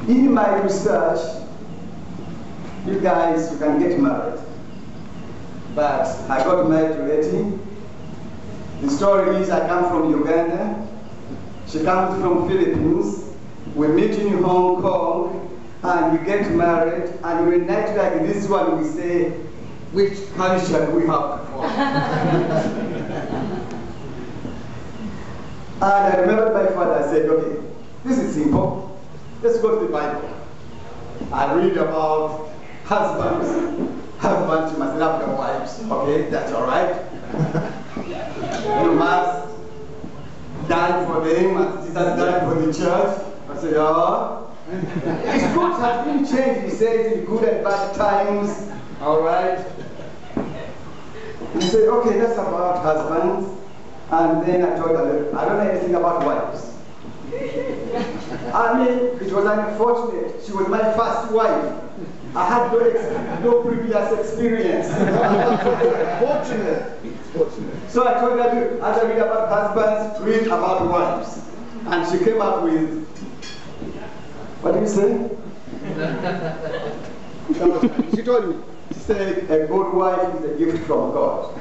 In my research, you guys, you can get married. But I got married to Letty. The story is I come from Uganda. She comes from Philippines. We meet in Hong Kong, and we get married. And when night like this one, we say, which culture do we have to follow? And I remember my father said, okay, this is simple. Let's go to the Bible. I read about husbands. Husbands, you must love your wives. Okay, that's all right. You must die for them as Jesus died for the church. I said, oh. His good has been changed, he says, in good and bad times. All right. He said, okay, that's about husbands. And then I told her, I don't know anything about wives. I mean, it was unfortunate. She was my first wife. I had no previous experience. Fortunate. So I told her, as I read about husbands, read about wives. And she came up with, what did you say? She told me, she said, a good wife is a gift from God.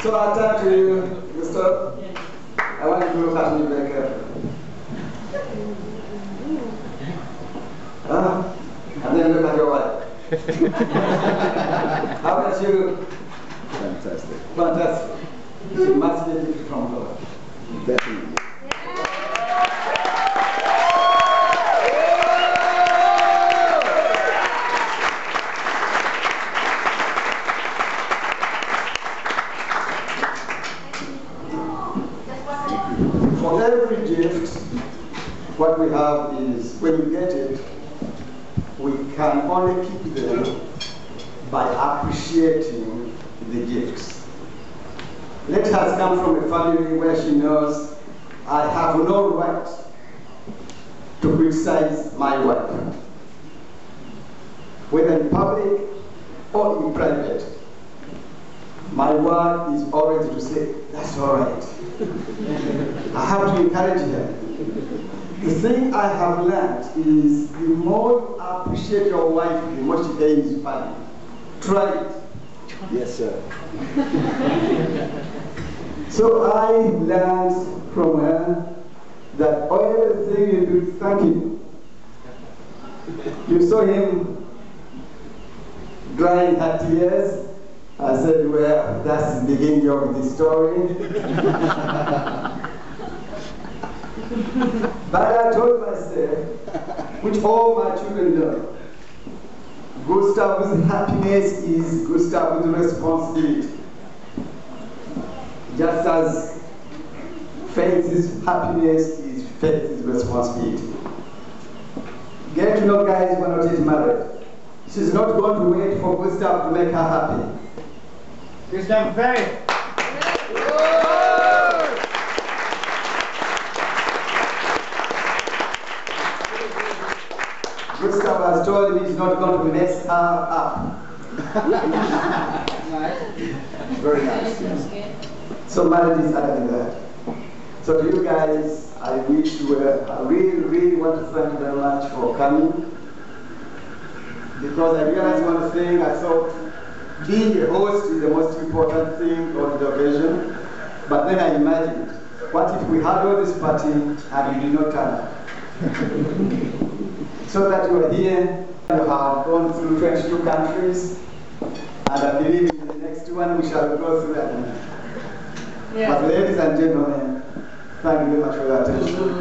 So I'll turn to you, Mr. I want you to look at me very carefully. And then look at your wife. How about you? Fantastic. Fantastic. She must be a gift from God. Definitely. For every gift, what we have is, when you get it, we can only keep them by appreciating the gifts. Let us come from a family where she knows I have no right to criticize my wife, whether in public or in private. My word is always to say, that's all right. I have to encourage her. The thing I have learned is the more you appreciate your wife, the more she gains value. Try it. Yes, sir. So I learned from her that everything you do, thank you. You saw him drying her tears. I said, well, that's the beginning of the story. But I told myself, which all my children know, Gustav's happiness is Gustav's responsibility. Just as Faith's happiness is Faith's responsibility. Get to know guys who are not yet married. She's not going to wait for Gustav to make her happy. Gustav Faith. Gustav has told me he's not going to mess her up. Nice. Very nice, yes. So marriage is other than that. So to you guys, I wish you well. I really want to thank you very much for coming. Because I realized one thing, I thought being a host is the most important thing on the occasion. But then I imagined, what if we had all this party and you did not turn up? So that you are here, you have gone through 22 countries, and I believe in the next one we shall go through that. Yeah. But ladies and gentlemen, thank you very much for your attention.